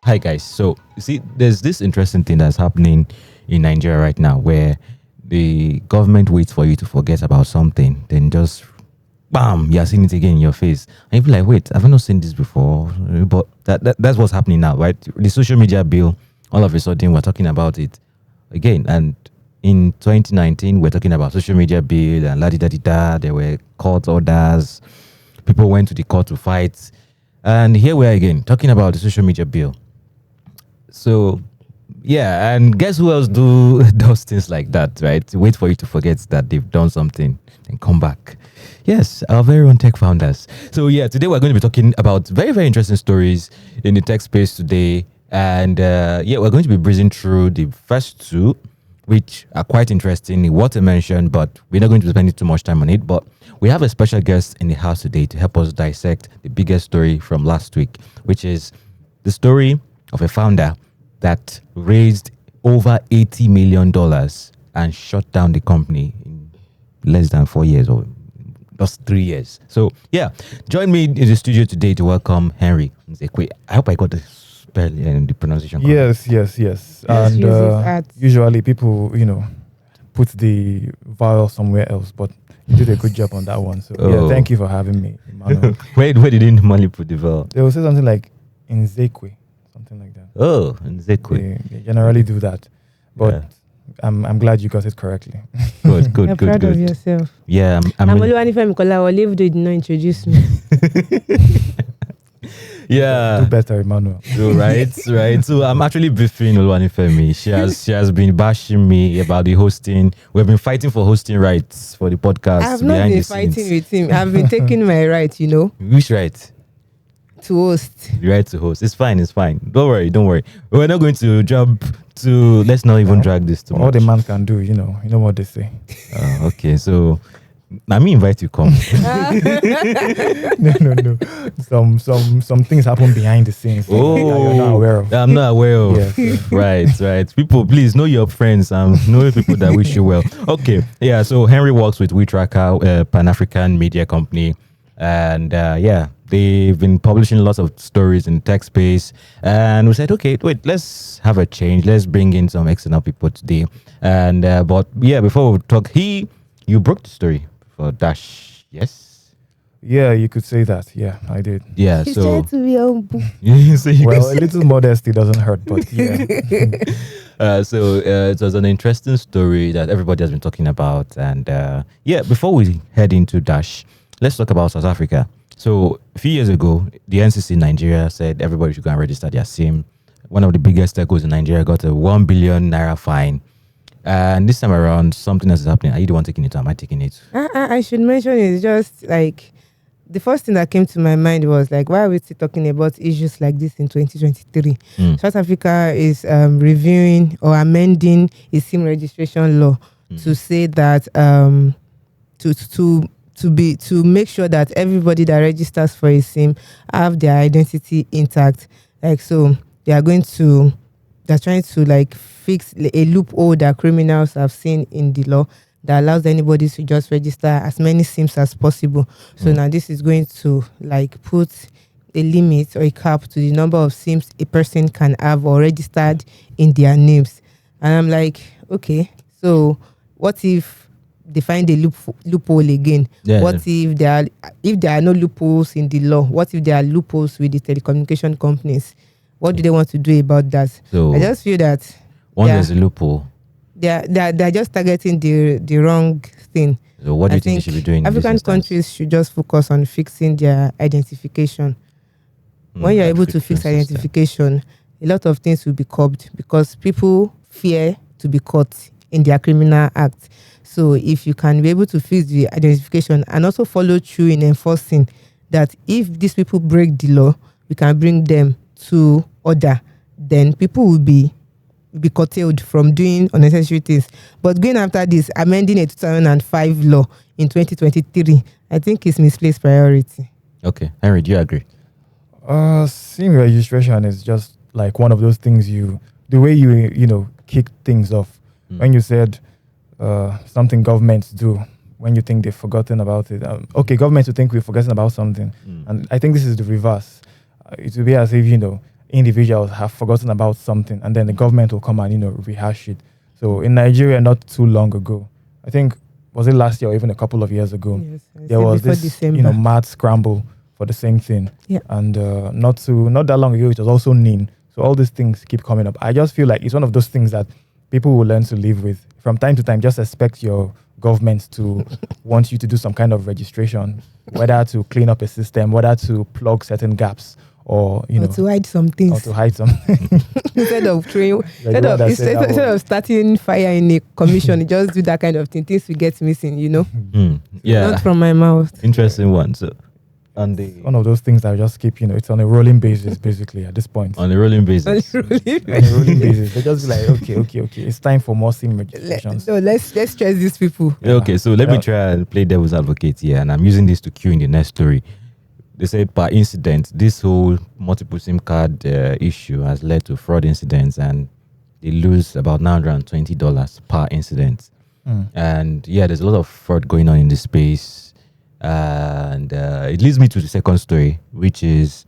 Hi guys. So you see, there's this interesting thing that's happening in Nigeria right now, where the government waits for you to forget about something, then just bam, you're seeing it again in your face, and you be like, "Wait, have I not seen this before?" But that's what's happening now, right? The social media bill. All of a sudden, we're talking about it again, and in 2019, we're talking about social media bill and la di da di da. There were court orders. People went to the court to fight, and here we are again talking about the social media bill. So, yeah, and guess who else does things like that, right? Wait for you to forget that they've done something and come back. Yes, our very own tech founders. So, yeah, today we're going to be talking about very, very interesting stories in the tech space today. And, we're going to be breezing through the first two, which are quite interesting, what to mention, but we're not going to be spending too much time on it. But we have a special guest in the house today to help us dissect the biggest story from last week, which is the story of a founder that raised over $80 million and shut down the company in less than 4 years or just 3 years. So, yeah, join me in the studio today to welcome Henry Nzekwe. I hope I got the spelling and the pronunciation correct. Yes. And usually people, put the vowel somewhere else, but you did a good job on that one. So, thank you for having me, Emmanuel. Where did you normally put the vowel? They will say something like Nzekwe. Something like that. Oh, Nzekwe. They generally do that, but I'm glad you got it correctly. Good. You're proud of yourself. Yeah, I'm Oluwanifemi Kolawole, though you did not introduce me. Yeah, do better, Emmanuel. So, right. So I'm actually beefing Oluwanifemi. She has been bashing me about the hosting. We've been fighting for hosting rights for the podcast. I have not been fighting with him. I've been taking my right. Which right? To host. The right to host. It's fine. Don't worry. We're not going to jump to. Let's not even drag this too much. All the man can do, you know what they say. Okay, so let me invite you come. No. Some things happen behind the scenes. Oh, you're not aware of. I'm not aware of. Yes. Right. People, please know your friends and know people that wish you well. Okay, yeah. So Henry works with WeTracker, a Pan-African media company, and they've been publishing lots of stories in tech space, and we said, okay, wait, let's have a change. Let's bring in some external people today. And before we talk, you broke the story for Dash, yes? Yeah, you could say that. Yeah, I did. Yeah, He's so trying to be humble. Well, a little modesty doesn't hurt, but yeah. It was an interesting story that everybody has been talking about, and before we head into Dash, let's talk about South Africa. So a few years ago, the NCC in Nigeria said everybody should go and register their SIM. One of the biggest telcos in Nigeria got a 1 billion naira fine. And this time around, something else is happening. Are you the one taking it or am I taking it? I should mention it's just like the first thing that came to my mind was like, why are we still talking about issues like this in 2023? South Africa is reviewing or amending its SIM registration law to say that to make sure that everybody that registers for a SIM have their identity intact. Like, so they're trying to like fix a loophole that criminals have seen in the law that allows anybody to just register as many SIMs as possible. So now this is going to like put a limit or a cap to the number of SIMs a person can have or registered in their names. And I'm like, okay, so what if they find a loophole again? Yeah. What if there are no loopholes in the law? What if there are loopholes with the telecommunication companies? What do they want to do about that? So I just feel that there's a loophole. They're just targeting the wrong thing. So what do you think they should be doing? African countries should just focus on fixing their identification. When you're able to fix identification, a lot of things will be curbed because people fear to be caught in their criminal act. So if you can be able to fix the identification and also follow through in enforcing that if these people break the law, we can bring them to order, then people will be curtailed from doing unnecessary things. But going after this, amending a 2005 law in 2023, I think is misplaced priority. Okay. Henry, do you agree? SIM registration is just like one of those things the way you kick things off. When you said something governments do when you think they've forgotten about it. Governments will think we've forgotten about something. And I think this is the reverse. It will be as if, individuals have forgotten about something, and then the government will come and rehash it. So in Nigeria, not too long ago, I think was it last year or even a couple of years ago, there was this December. mad scramble for the same thing. Yeah. And not that long ago, it was also NIN. So all these things keep coming up. I just feel like it's one of those things that people will learn to live with. From time to time, just expect your government to want you to do some kind of registration, whether to clean up a system, whether to plug certain gaps, or to hide some things. or to hide something. instead of Instead of starting fire in a commission, just do that kind of thing. Things will get missing, Yeah. Not from my mouth. Interesting one. So, on the One of those things that I just keep, it's on a rolling basis, basically, at this point. on a rolling basis. On a rolling basis. They just be like, okay. It's time for more SIM registrations. Let's stress these people. Okay, so let me try and play devil's advocate here, and I'm using this to cue in the next story. They said per incident, this whole multiple SIM card issue has led to fraud incidents, and they lose about $920 per incident. And yeah, there's a lot of fraud going on in this space. And it leads me to the second story, which is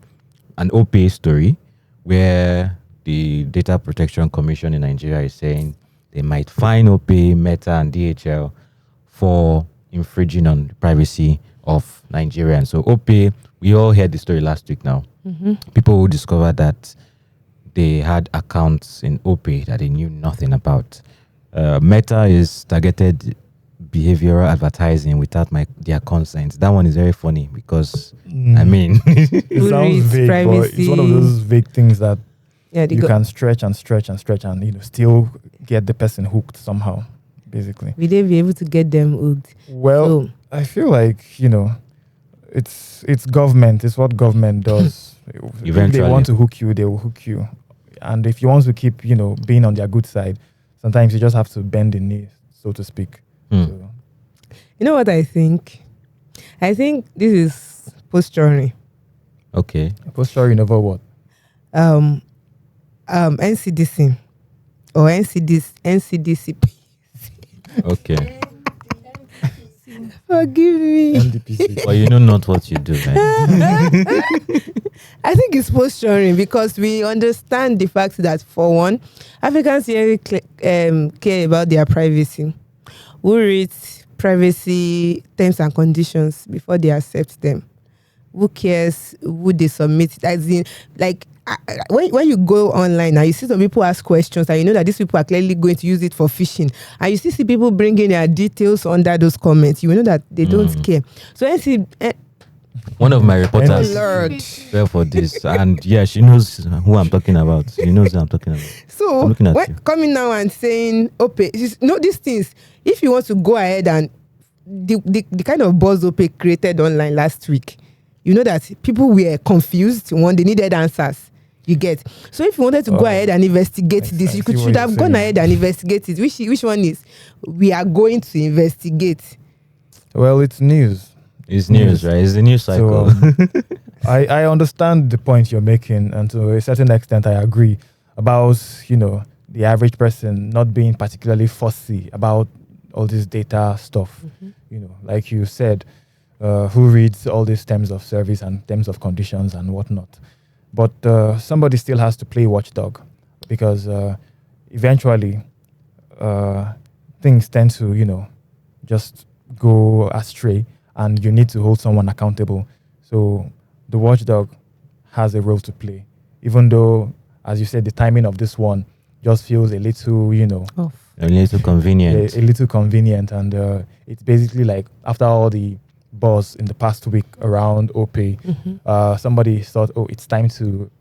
an OPA story, where the Data Protection Commission in Nigeria is saying they might fine OPA, Meta, and DHL for infringing on the privacy of Nigerians. So OPA, we all heard the story last week now. People who discovered that they had accounts in OPA that they knew nothing about. Meta is targeted behavioral advertising without their consent. That one is very funny because I mean It sounds vague, but it's one of those vague things that you can stretch and still get the person hooked somehow, basically. Will they be able to get them hooked? Well, I feel like it's government. It's what government does. If they want to hook you, they will hook you. And if you want to keep being on their good side, sometimes you just have to bend the knee, so to speak. So. You know what I think? I think this is posturing. okay. Posturing over what? NCDC or NCDC. Okay. Forgive me. NDPC. Well, you know not what you do, man. I think it's posturing because we understand the fact that, for one, Africans really care about their privacy. We read privacy terms and conditions before they accept them. Who cares who they submit? As in, like, when you go online and you see some people ask questions and you know that these people are clearly going to use it for phishing, and you still see people bringing their details under those comments, you know that they don't care. So one of my reporters fell for this, and yeah, she knows who I'm talking about. She knows who I'm talking about. So coming now and saying, "Okay, these things." If you want to go ahead and the kind of buzz OPE created online last week, you know that people were confused. One, they needed answers. You get. So if you wanted to go ahead and investigate this, you should have gone ahead and investigate it. Which one is we are going to investigate? Well, it's news. It's news, right? It's the news cycle. So, I understand the point you're making, and to a certain extent, I agree about the average person not being particularly fussy about all this data stuff. Like you said, who reads all these terms of service and terms of conditions and whatnot. But somebody still has to play watchdog, because eventually things tend to, just go astray, and you need to hold someone accountable. So the watchdog has a role to play, even though, as you said, the timing of this one just feels a little, a little convenient. A little convenient. And it's basically like, after all the buzz in the past week around OPay, somebody thought, it's time to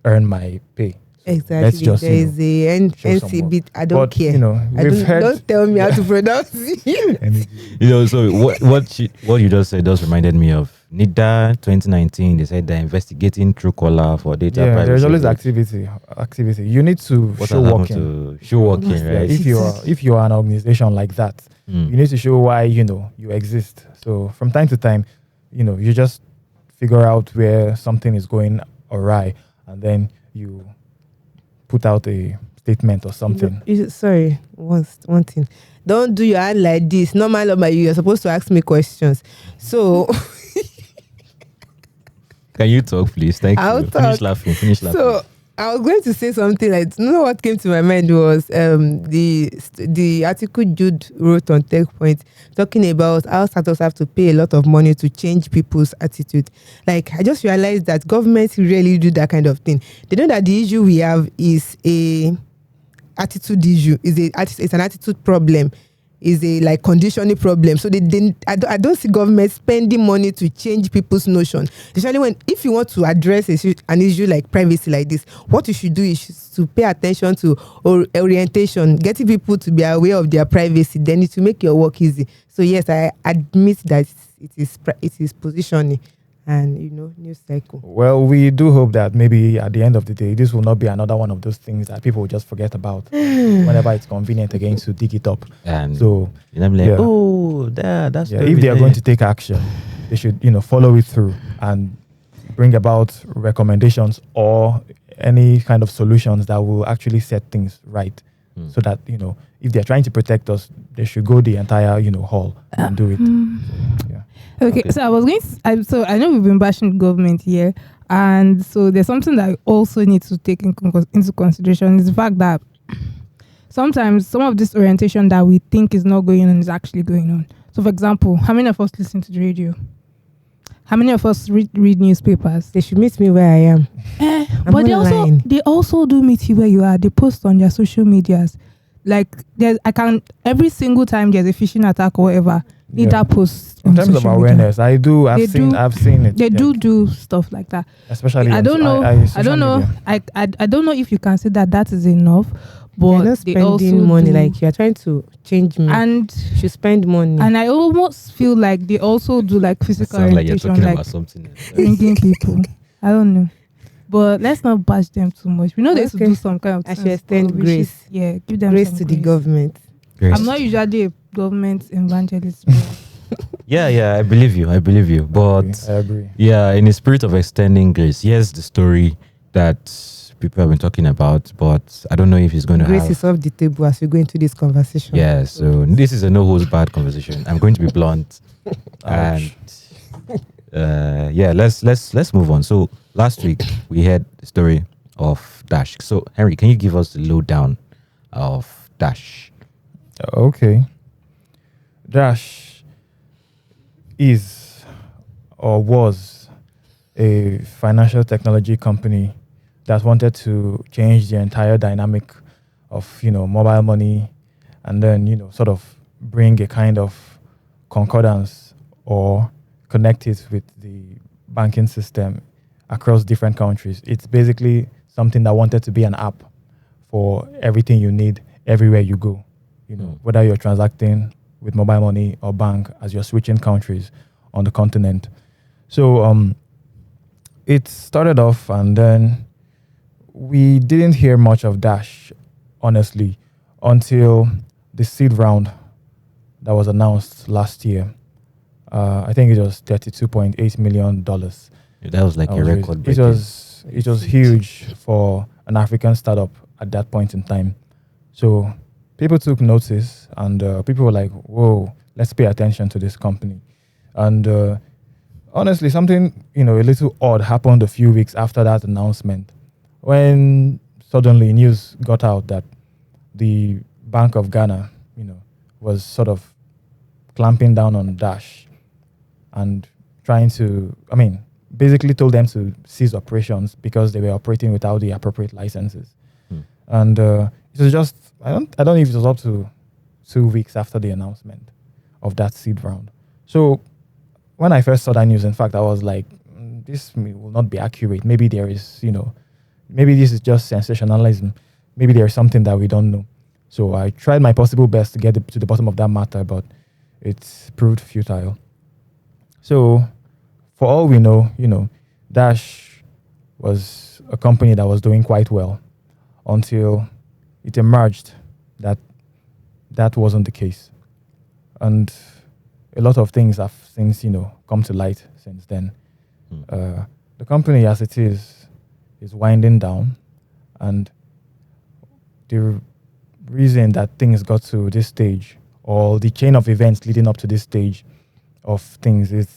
earn my pay. So exactly. let's just, there is the NCB. I don't care. Don't tell me how to pronounce it. So what you just said just reminded me of NIDA 2019. They said they're investigating Truecaller for data privacy. There's always activity. You need to show working. Right? If you are an organization like that, you need to show why you exist. So from time to time, you just figure out where something is going awry, and then you put out a statement or something. Sorry, one thing. Don't do your hand like this. Normal, you're supposed to ask me questions. So can you talk, please? Thank I'll you. Talk. Finish laughing. So I was going to say something like, you know what came to my mind was the article Jude wrote on Techpoint talking about how startups have to pay a lot of money to change people's attitude. Like, I just realized that governments really do that kind of thing. They know that the issue we have is a attitude issue, it's an attitude problem, is a like conditioning problem. So I don't see government spending money to change people's notion. Especially if you want to address an issue like privacy like this, what you should do is to pay attention to orientation, getting people to be aware of their privacy. Then it will make your work easy. So yes, I admit that it is positioning and news cycle. Well, we do hope that maybe at the end of the day, this will not be another one of those things that people will just forget about whenever it's convenient again to dig it up. And so I'm like, that's if they are going to take action, they should follow it through and bring about recommendations or any kind of solutions that will actually set things right. So that if they're trying to protect us, they should go the entire hall and do it. So, yeah. Okay, so I know we've been bashing government here, and so there's something that I also need to take into consideration is the fact that sometimes some of this orientation that we think is not going on is actually going on. So, for example, how many of us listen to the radio? How many of us read newspapers? They should meet me where I am. But they also do meet you where you are. They post on their social medias. Like every single time there's a phishing attack or whatever, leader posts in terms of awareness. Media. I've seen it. They do stuff like that. Especially I don't know. I don't know. I don't know if you can say that is enough. But you're not spending money. Like, you're trying to change me, and you should spend money. And I almost feel like they also do like physical orientation, like something bringing people. I don't know. But let's not bash them too much. We know they should do some kind of. I should extend grace. Give them grace to the government. Grace. I'm not usually a government evangelist. Yeah, I believe you. But I agree. Yeah, in the spirit of extending grace, here's the story that people have been talking about, but I don't know if it's going to grace is off the table as we go into this conversation. Yeah, so this is a no holds barred conversation. I'm going to be blunt. And let's move on. So last week we had the story of Dash. So Henry, can you give us the lowdown of Dash? Okay. Dash is or was a financial technology company that wanted to change the entire dynamic of mobile money, and then sort of bring a kind of concordance or connect it with the banking system across different countries. It's basically something that wanted to be an app for everything you need everywhere you go. Whether you're transacting with mobile money or bank as you're switching countries on the continent. So it started off, and then we didn't hear much of Dash, honestly, until the seed round that was announced last year. I think it was $32.8 million. That was like a record. It was huge for an African startup at that point in time. So people took notice, and people were like, whoa, let's pay attention to this company. And honestly, something, a little odd happened a few weeks after that announcement, when suddenly news got out that the Bank of Ghana, was sort of clamping down on Dash and trying to, basically told them to cease operations because they were operating without the appropriate licenses. And it was just, I don't know if it was up to 2 weeks after the announcement of that seed round. So when I first saw that news, in fact, I was like, this will not be accurate. Maybe there is, maybe this is just sensationalism. Maybe there's something that we don't know. So I tried my possible best to get to the bottom of that matter, but it's proved futile. So for all we know, Dash was a company that was doing quite well until it emerged that that wasn't the case. And a lot of things have since, come to light since then. The company as it is winding down, and the reason that things got to this stage, or the chain of events leading up to this stage of things, is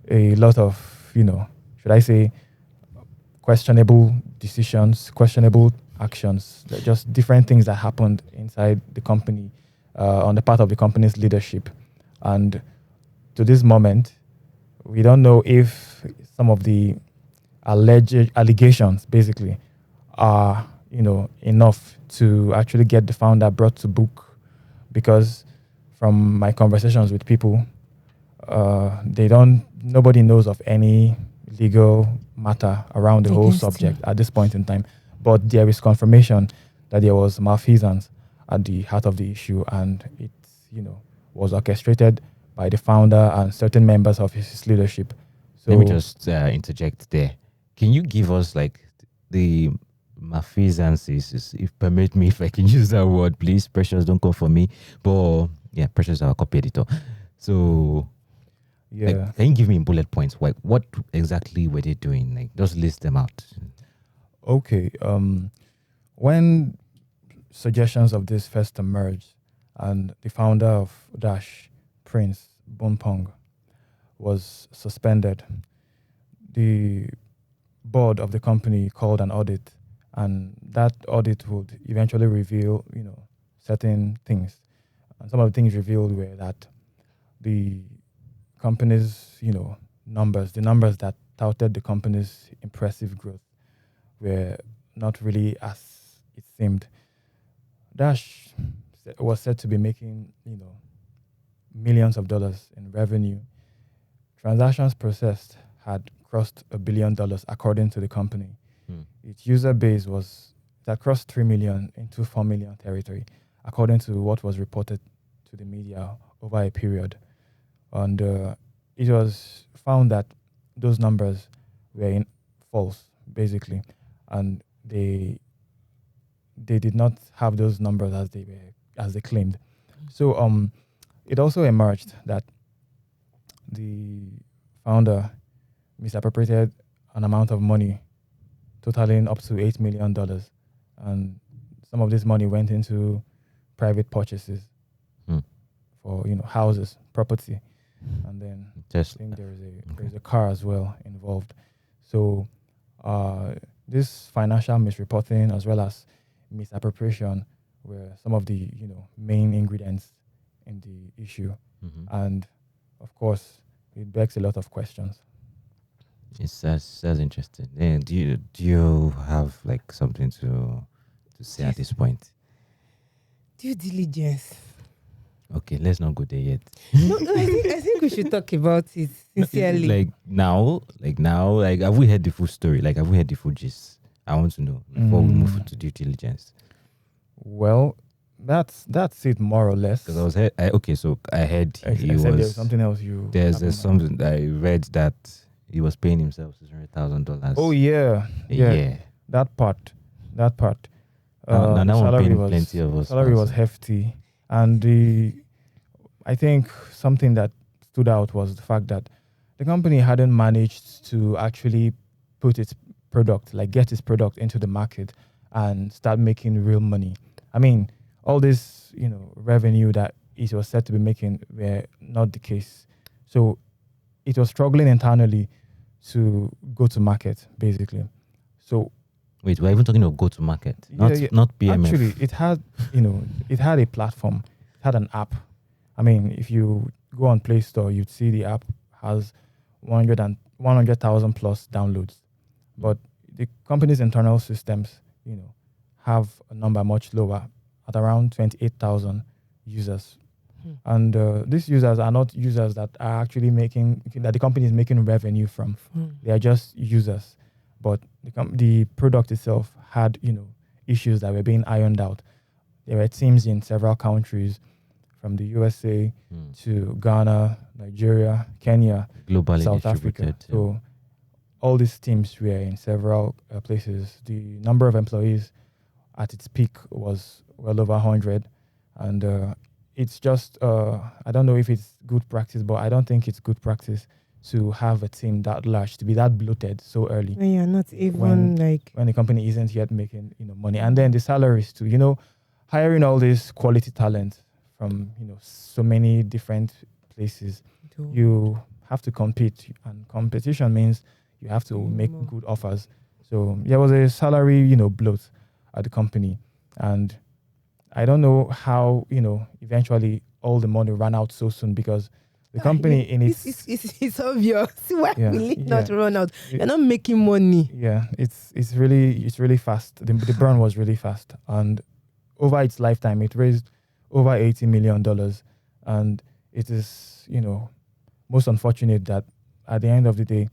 a lot of, should I say, questionable decisions, questionable actions, just different things that happened inside the company on the part of the company's leadership. And to this moment, we don't know if some of the alleged allegations basically are, enough to actually get the founder brought to book, because from my conversations with people, nobody knows of any legal matter around the whole subject at this point in time. But there is confirmation that there was malfeasance at the heart of the issue, and it, was orchestrated by the founder and certain members of his leadership. So let me just interject there. Can you give us like the malfeasances, if permit me, if I can use that word, please? Precious, don't come for me. But yeah, Precious is our copy editor. So yeah, can you give me in bullet points? Like, what exactly were they doing? Like, just list them out. Okay. When suggestions of this first emerged, and the founder of Dash, Prince Bonpong, was suspended, the board of the company called an audit, and that audit would eventually reveal, certain things. And some of the things revealed were that the company's, numbers, the numbers that touted the company's impressive growth, were not really as it seemed. Dash was said to be making, millions of dollars in revenue. Transactions processed had crossed $1 billion according to the company. Its user base that crossed 3 million into 4 million territory, according to what was reported to the media over a period. And it was found that those numbers were false, basically, and they did not have those numbers as they claimed. So it also emerged that the founder misappropriated an amount of money totaling up to $8 million, and some of this money went into private purchases for houses, property, and then I think there's a car as well involved. So this financial misreporting as well as misappropriation were some of the main ingredients in the issue, and of course it begs a lot of questions. That's interesting. And do you have like something to say at this point? Due diligence. Okay, let's not go there yet. No, I think we should talk about it sincerely. Like now, have we heard the full story? Like, have we heard the full gist? I want to know before we move to due diligence. Well, that's it more or less. Because I heard I said there was something else there's something I read that he was paying himself $600,000. Oh yeah. That part. Now salary paying plenty of us. Salary was hefty, and I think something that stood out was the fact that the company hadn't managed to actually put its product, like get its product into the market and start making real money. I mean, all this, revenue that it was said to be making were not the case. So it was struggling internally to go to market, basically. So wait, we're even talking about go to market, not PMF. Actually, it had a platform, it had an app. I mean, if you go on Play Store, you'd see the app has 100,000 plus downloads. But the company's internal systems, have a number much lower at around 28,000 users. And these users are not users that are actually that the company is making revenue from. They are just users. But the product itself had, issues that were being ironed out. There were teams in several countries, from the USA to Ghana, Nigeria, Kenya, globally South Africa. So all these teams were in several places. The number of employees at its peak was well over 100. And it's just, I don't know if it's good practice, but I don't think it's good practice to have a team that large, to be that bloated so early. When you're not even when the company isn't yet making money. And then the salaries too, hiring all this quality talent from so many different places. You have to compete, and competition means you have to make good offers. So there was a salary, bloat at the company. And I don't know how, eventually all the money ran out so soon, because the company in its... It's obvious. Why will it not yeah. run out? You're not making money. Yeah, it's really fast. The burn was really fast. And over its lifetime, it raised over $80 million. And it is, most unfortunate that at the end of the day,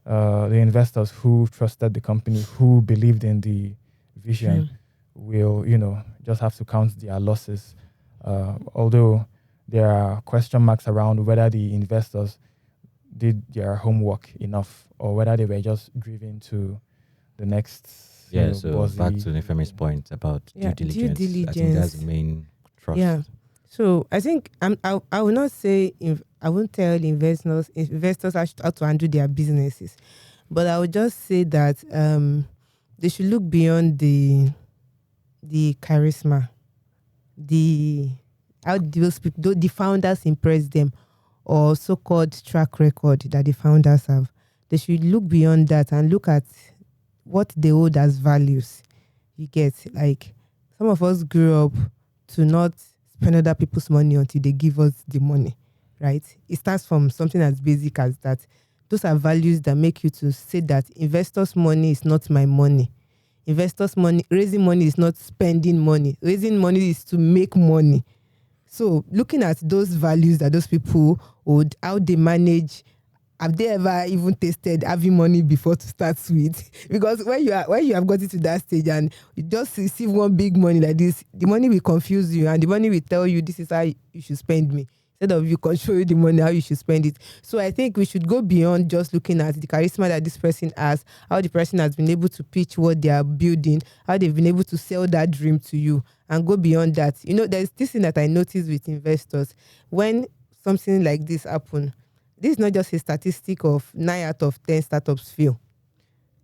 the investors who trusted the company, who believed in the vision, will, just have to count their losses. Although there are question marks around whether the investors did their homework enough, or whether they were just driven to the next. So back to the famous point about due diligence. I think that's the main trust. Yeah. So I think I will not say I won't tell investors how to handle their businesses, but I would just say that they should look beyond the charisma, how those people, the founders impress them, or so-called track record that the founders have. They should look beyond that and look at what they hold as values. You get, like, some of us grew up to not spend other people's money until they give us the money, right? It starts from something as basic as that. Those are values that make you to say that investors' money is not my money. Investors' money, raising money is not spending money. Raising money is to make money. So looking at those values that those people would, how they manage, have they ever even tasted having money before to start with? Because when you have got it to that stage and you just receive one big money like this, the money will confuse you and the money will tell you this is how you should spend me, instead of you control the money how you should spend it. So I think we should go beyond just looking at the charisma that this person has, how the person has been able to pitch what they are building, how they've been able to sell that dream to you, and go beyond that. There's this thing that I noticed with investors. When something like this happens, this is not just a statistic of 9 out of 10 startups fail.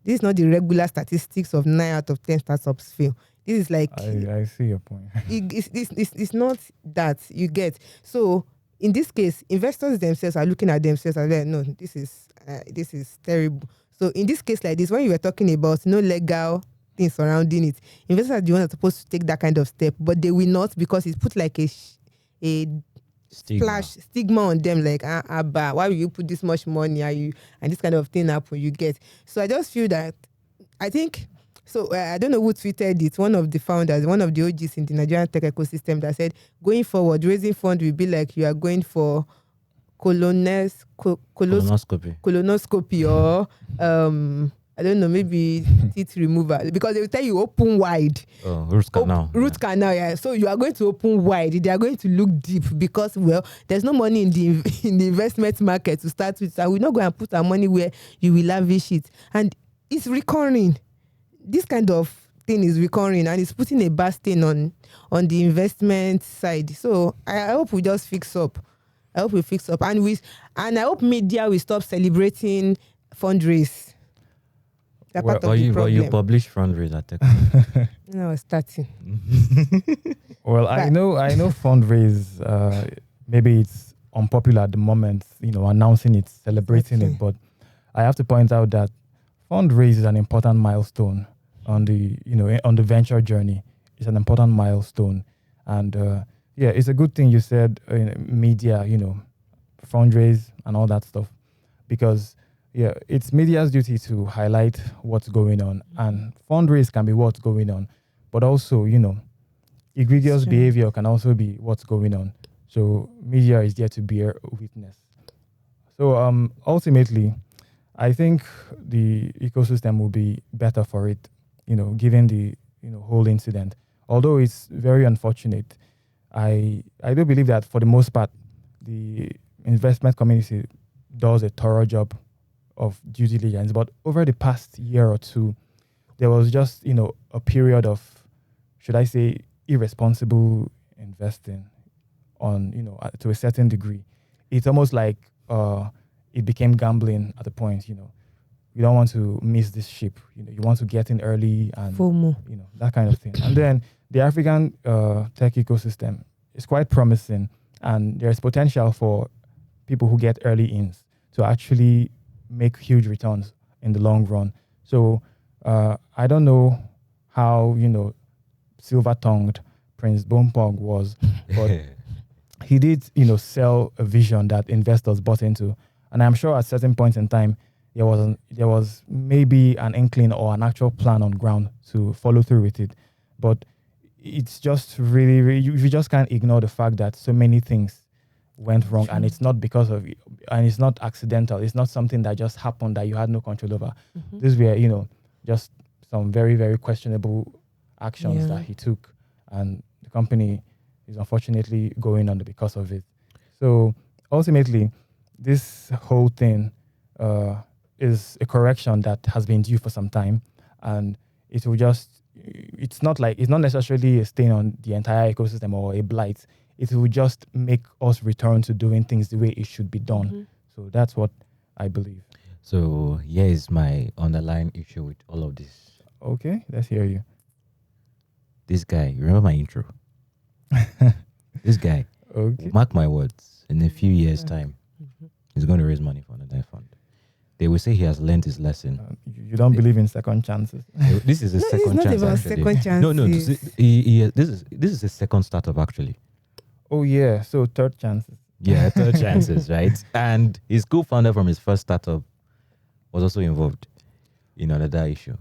This is not the regular statistics of 9 out of 10 startups fail. This is like... I see your point. It's not that you get. So in this case, investors themselves are looking at themselves and like, no, this is terrible. So in this case like this, when you were talking about no legal things surrounding it, investors are the ones that are supposed to take that kind of step, but they will not, because it's put like a stigma on them, like why will you put this much money and this kind of thing happen, you get. So I just feel that I think so. I don't know who tweeted it, one of the founders, one of the OGs in the Nigerian tech ecosystem, that said going forward raising fund will be like you are going for colonoscopy or I don't know, maybe teeth removal, because they will tell you open wide. Root canal. Root canal, yeah. So you are going to open wide. They are going to look deep because, well, there's no money in the investment market to start with. So we're not going to put our money where you will lavish it. And it's recurring. This kind of thing is recurring and it's putting a bad stain on the investment side. So I hope we just fix up. And I hope media will stop celebrating fundraise. You publish fundraise at Techpoint. No, it's starting. Well, I know fundraise. Maybe it's unpopular at the moment. Announcing it, celebrating it, but I have to point out that fundraise is an important milestone on the venture journey. It's an important milestone, and it's a good thing you said media, fundraise and all that stuff, because. Yeah, it's media's duty to highlight what's going on, and fundraise can be what's going on, but also, egregious behavior can also be what's going on. So media is there to bear witness. So ultimately, I think the ecosystem will be better for it, given the whole incident. Although it's very unfortunate, I do believe that for the most part, the investment community does a thorough job of due diligence, but over the past year or two, there was just a period of, should I say, irresponsible investing on to a certain degree. It's almost like it became gambling at the point. You don't want to miss this ship. You want to get in early and FOMO. That kind of thing. And then the African tech ecosystem is quite promising, and there's potential for people who get early ins to actually make huge returns in the long run. So I don't know how, silver-tongued Prince Bompog was, but he did, sell a vision that investors bought into. And I'm sure at certain points in time, there was maybe an inkling or an actual plan on ground to follow through with it. But it's just really, you just can't ignore the fact that so many things went wrong, and it's not and it's not accidental. It's not something that just happened that you had no control over. These were, just some very, very questionable actions that he took, and the company is unfortunately going under because of it. So ultimately, this whole thing is a correction that has been due for some time, and it will it's not necessarily a stain on the entire ecosystem or a blight. It will just make us return to doing things the way it should be done. So that's what I believe. So here is my underlying issue with all of this. Okay, let's hear you. This guy, you remember my intro? This guy, Okay. mark my words, in a few years' time, he's going to raise money for another fund. They will say he has learned his lesson. You don't believe in second chances. This is a No, second it's not chance. about Actually. second chances. No. This is a second startup actually. Oh yeah, so third chances. Yeah, third chances, right? And his co-founder from his first startup was also involved in another issue.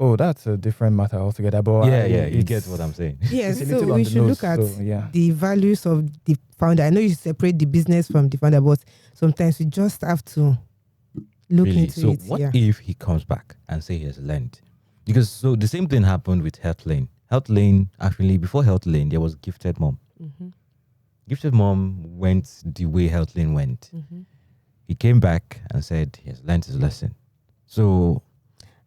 Oh, that's a different matter altogether. But Yeah, you it's- get what I'm saying. Yes, it's a little so on we the should nose, look at so, yeah. the values of the founder. I know you separate the business from the founder, but sometimes you just have to look Really. into So it. what Yeah. if he comes back and say he has learned? Because so the same thing happened with Health Lane. Health Lane, actually, before Health Lane, there was Gifted Mom. Gifted Mom went the way Health Lane went. He came back and said he has learned his lesson. So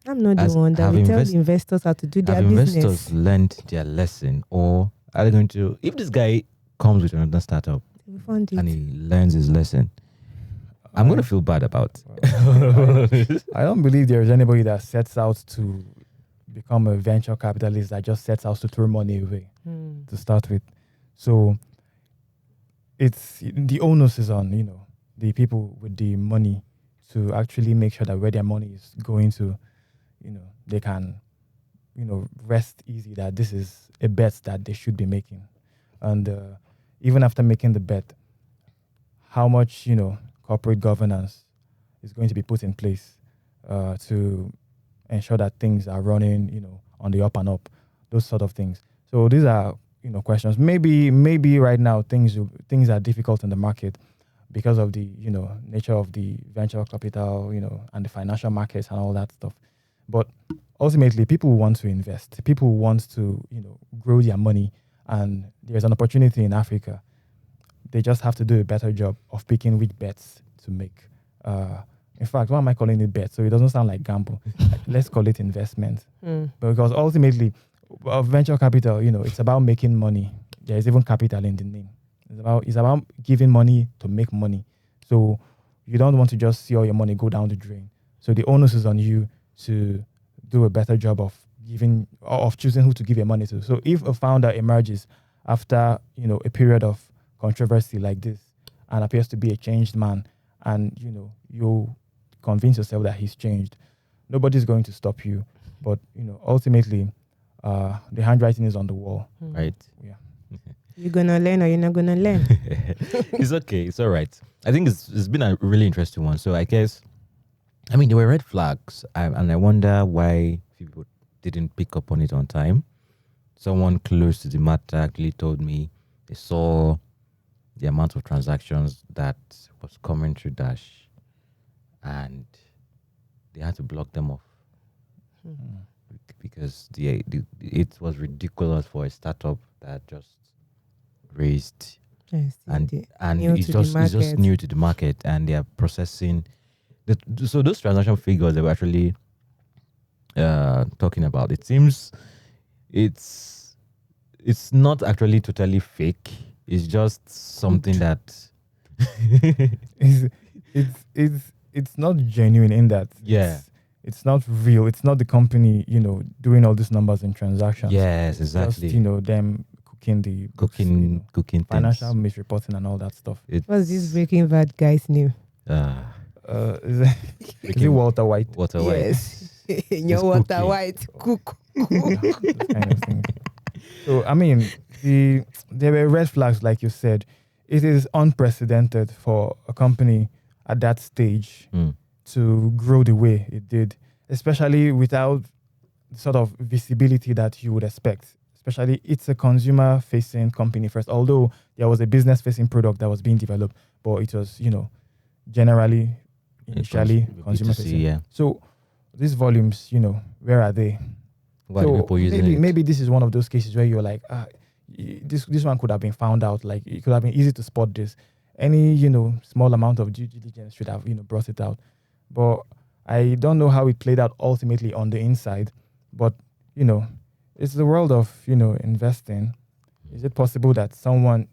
I'm not As the one that have will tell invest- the investors how to do their have business. investors learned their lesson, or are they going to, if this guy comes with another startup We found it. and he learns his lesson, I'm going to feel bad about I don't believe there is anybody that sets out to become a venture capitalist that just sets out to throw money away to start with. So it's the onus is on, the people with the money to actually make sure that where their money is going to, they can, rest easy that this is a bet that they should be making. And even after making the bet, how much, corporate governance is going to be put in place to ensure that things are running, on the up and up, those sort of things. So these are, questions. Maybe right now things are difficult in the market because of the, nature of the venture capital, and the financial markets and all that stuff. But ultimately, people want to invest. People want to, grow their money, and there's an opportunity in Africa. They just have to do a better job of picking which bets to make. In fact, why am I calling it bet? So it doesn't sound like gamble. Let's call it investment. Because ultimately, venture capital, it's about making money. There is even capital in the name. It's about giving money to make money. So you don't want to just see all your money go down the drain. So the onus is on you to do a better job of choosing who to give your money to. So if a founder emerges after, a period of controversy like this and appears to be a changed man, and, you convince yourself that he's changed, nobody's going to stop you. But, ultimately, the handwriting is on the wall. right? Yeah. You're gonna learn or you're not gonna learn. It's okay. It's all right. I think it's been a really interesting one. So I guess, there were red flags, and I wonder why people didn't pick up on it on time. Someone close to the matter actually told me they saw the amount of transactions that was coming through Dash, and they had to block them off because it was ridiculous for a startup that just raised Yes, and new it's to the just market. new to the market, and they are processing so those transaction figures they were actually talking about, it seems it's not actually totally fake. It's just something that It's not genuine in that. Yeah. It's not real. It's not the company, doing all these numbers and transactions. yes, It's exactly, just, them cooking the books, cooking financial things. misreporting and all that stuff. What's this Breaking Bad guy's name? Is it Walter White? Water White. Yes. In your It's water, cooking. white, cook. Those kind of things. So I mean, there were red flags, like you said. It is unprecedented for a company at that stage Mm. to grow the way it did, especially without the sort of visibility that you would expect. Especially, it's a consumer-facing company first, although there was a business-facing product that was being developed, but it was, generally, initially B2C, consumer-facing. yeah. So these volumes, where are they? Why do people using maybe it? maybe this is one of those cases where you're like, this one could have been found out. Like it could have been easy to spot this. Any small amount of due diligence should have brought it out. But I don't know how it played out ultimately on the inside. But it's the world of investing. Is it possible that someone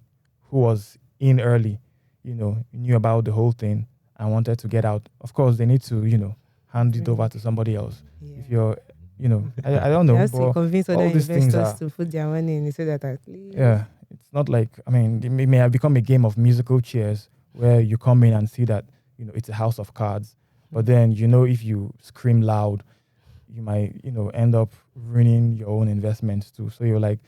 who was in early, knew about the whole thing and wanted to get out? Of course, they need to hand it over to somebody else. Yeah. If you're I don't know. You have to but convince other all these things investors are- to put their money in so that at least. yeah, it's not like, I mean, it may have become a game of musical chairs where you come in and see that it's a house of cards, but then if you scream loud, you might end up ruining your own investments too. So you're like,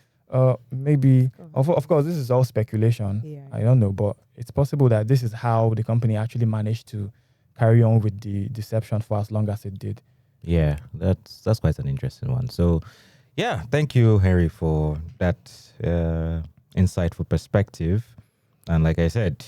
maybe of course this is all speculation. Yeah. I don't know, but it's possible that this is how the company actually managed to carry on with the deception for as long as it did. Yeah, that's quite an interesting one. So, yeah, thank you, Harry, for that insightful perspective. And like I said,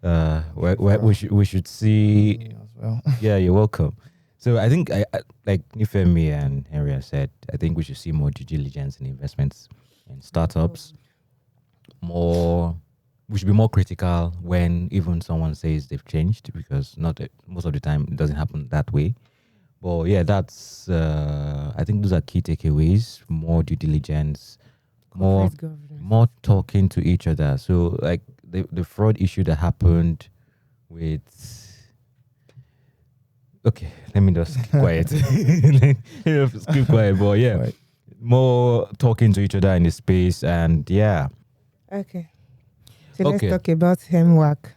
we should see. Me as well. Yeah, you're welcome. So I think, I like Nifemi and Henry have said, I think we should see more due diligence in investments and startups. We should be more critical when even someone says they've changed, because most of the time it doesn't happen that way. But yeah, that's I think those are key takeaways: more due diligence, more Corporate governance. more talking to each other. So like the fraud issue that happened with. Okay, let me just keep quiet. Just keep quiet, but yeah, Right. more talking to each other in the space, and yeah, Okay. So let's Okay. talk about work.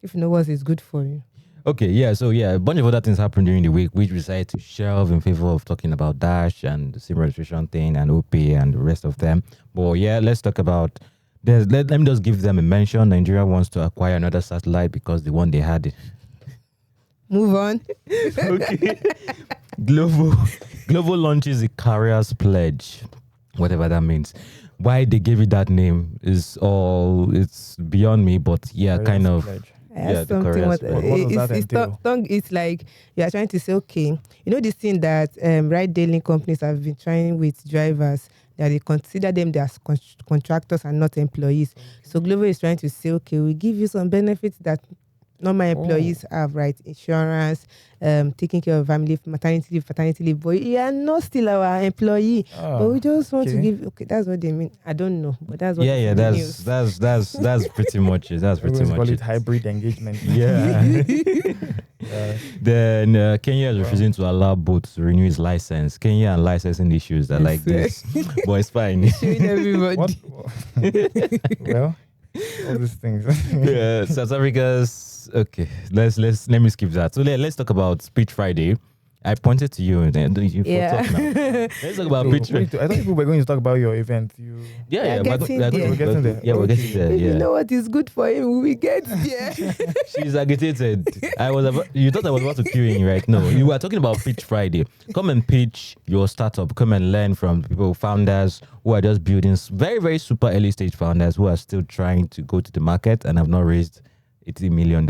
If you know what is good for you. okay, yeah. So yeah, a bunch of other things happened during the week, which we decided to shelve in favor of talking about Dash and the SIM registration thing and OP and the rest of them. But yeah, let's talk about. Let me just give them a mention. Nigeria wants to acquire another satellite because the one they had. Move on. Okay. Global launches the carrier's pledge, whatever that means. Why they gave it that name it's beyond me, but yeah, Very kind of. pledge. I have Yeah, the something. Koreans, What, but what does that it's, entail? it's like you are trying to say, okay, this thing that ride-hailing companies have been trying with drivers, that they consider them as contractors and not employees. So Glovo is trying to say, okay, we give you some benefits that normal employees have, right? Insurance, taking care of family, maternity leave, paternity leave. But you are not still our employee. But we just want to okay. give. Okay, that's what they mean. I don't know, but that's what. Yeah, is yeah, in the that's news. that's pretty much it. That's We pretty always call much it it. hybrid engagement. Yeah. Then Kenya is Wow. refusing to allow boats to renew its license. Kenya and licensing issues are like this, but it's fine. Showing everybody. What? Well, all these things. Yeah, South Africa's okay. Let me skip that. So let's talk about Speech Friday. I pointed to you and then you Yeah. talk now. Let's talk about So, Speech Friday. I thought people were going to talk about your event. Yeah, We're yeah, getting there. We're getting there. Yeah, we're Okay. getting there. If you Yeah, know what is good for him, we get there. she's agitated. You thought I was about to cue in, right? No, you were talking about Pitch Friday. Come and pitch your startup. Come and learn from people, founders who are just building, very, very super early stage founders who are still trying to go to the market and have not raised $80 million.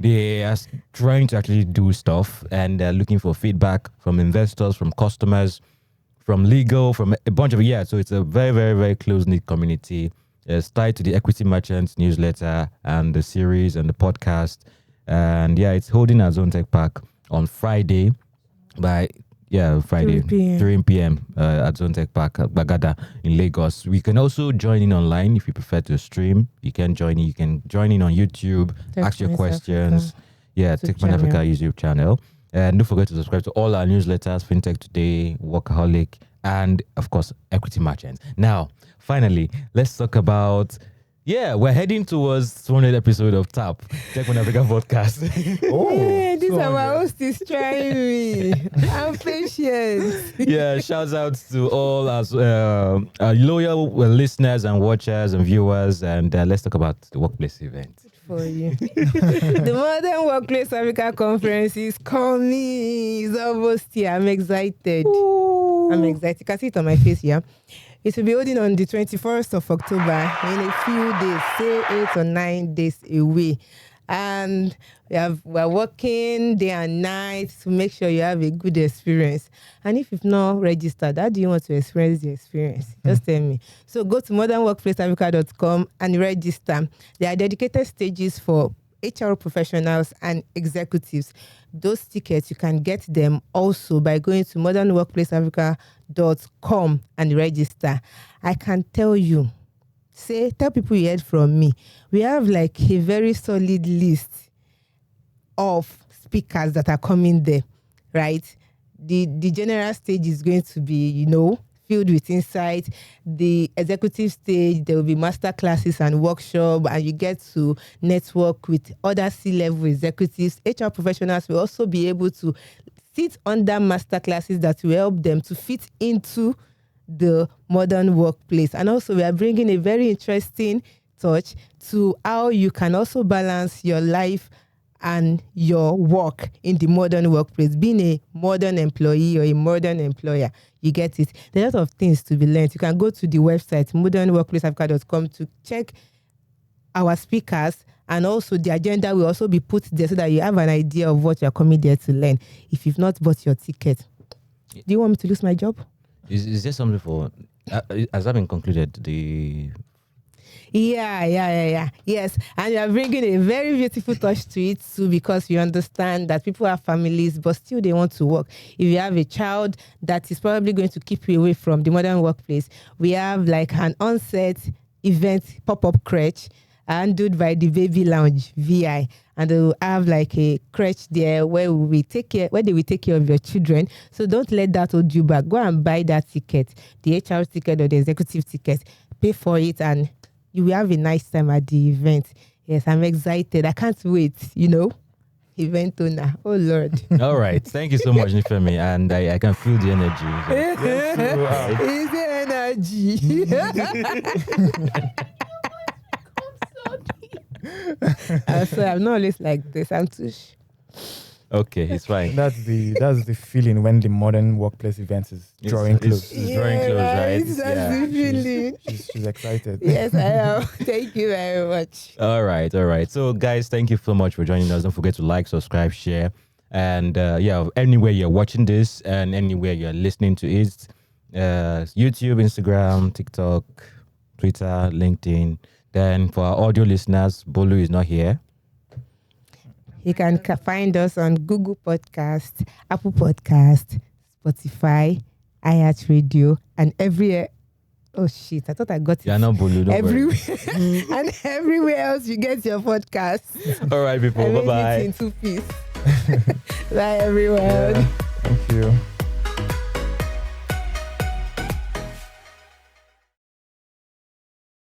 They are trying to actually do stuff, and they're looking for feedback from investors, from customers, from legal, from a bunch of so it's a very, very, very close-knit community. It's tied to the Equity Merchants newsletter and the series and the podcast. And yeah, it's holding a Zone Tech Park on Friday Friday 3 p.m. At Zone Tech Park at Bagada in Lagos. We can also join in online if you prefer to stream. You can join in on YouTube, ask your Techpoint questions. Africa. Yeah, YouTube Techpoint Africa channel. YouTube channel. And don't forget to subscribe to all our newsletters, FinTech Today, Workaholic, and of course, Equity Merchants. Now, finally, let's talk about Yeah, we're heading towards 200 episode of TAP, Techpoint Africa Podcast. Hey, this 200. our host is trying me. I'm patient. Yeah, shouts out to all our loyal listeners and watchers and viewers. And let's talk about the workplace event. For you. The Modern Workplace Africa Conference is coming. It's almost here. I'm excited. I'm excited. You can see it on my face here. It will be holding on the 21st of October in a few days, say 8 or 9 days away. And we're working day and night to make sure you have a good experience. And if you've not registered, how do you want to experience the experience? Just tell me. So go to modernworkplaceafrica.com and register. There are dedicated stages for HR professionals and executives. Those tickets, you can get them also by going to modernworkplaceafrica.com and register. I can tell you, tell people you heard from me. We have like a very solid list of speakers that are coming there, right? The general stage is going to be, filled with insight. The executive stage, there will be master classes and workshop, and you get to network with other C-level executives. HR professionals will also be able to sit under master classes that will help them to fit into the modern workplace. And also we are bringing a very interesting touch to how you can also balance your life and your work in the modern workplace, being a modern employee or a modern employer. You get it. There are a lot of things to be learned. You can go to the website modernworkplaceafrica.com to check our speakers, and also the agenda will also be put there so that you have an idea of what you're coming there to learn. If you've not bought your ticket, do you want me to lose my job? Is there something for, has that been concluded? Yeah. Yes. And you are bringing a very beautiful touch to it too, because you understand that people have families, but still they want to work. If you have a child that is probably going to keep you away from the modern workplace, we have like an on-set event pop-up crèche handled by the Baby Lounge VI, and they will have like a crèche there where they will take care of your children. So don't let that hold you back. Go and buy that ticket, the HR ticket or the executive ticket. Pay for it, and you will have a nice time at the event. Yes, I'm excited. I can't wait, Event owner. Oh, Lord. All right. Thank you so much, Nifemi. And I can feel the energy. It's the energy. I'm not always like this. I'm too Okay, it's fine. That's the feeling when the modern workplace event is drawing close. It's drawing close, right? That's the feeling. She's excited. Yes, I am. Thank you very much. All right. So, guys, thank you so much for joining us. Don't forget to like, subscribe, share. And anywhere you're watching this and anywhere you're listening to it, YouTube, Instagram, TikTok, Twitter, LinkedIn. Then for our audio listeners, Bolu is not here. You can find us on Google Podcast, Apple Podcast, Spotify, iHeartRadio, and everywhere. Oh shit! I thought I got it. You're not Bolu, don't everywhere, and everywhere else you get your podcast. All right, people. Bye bye. In 2 pieces. Bye, everyone. Yeah, thank you.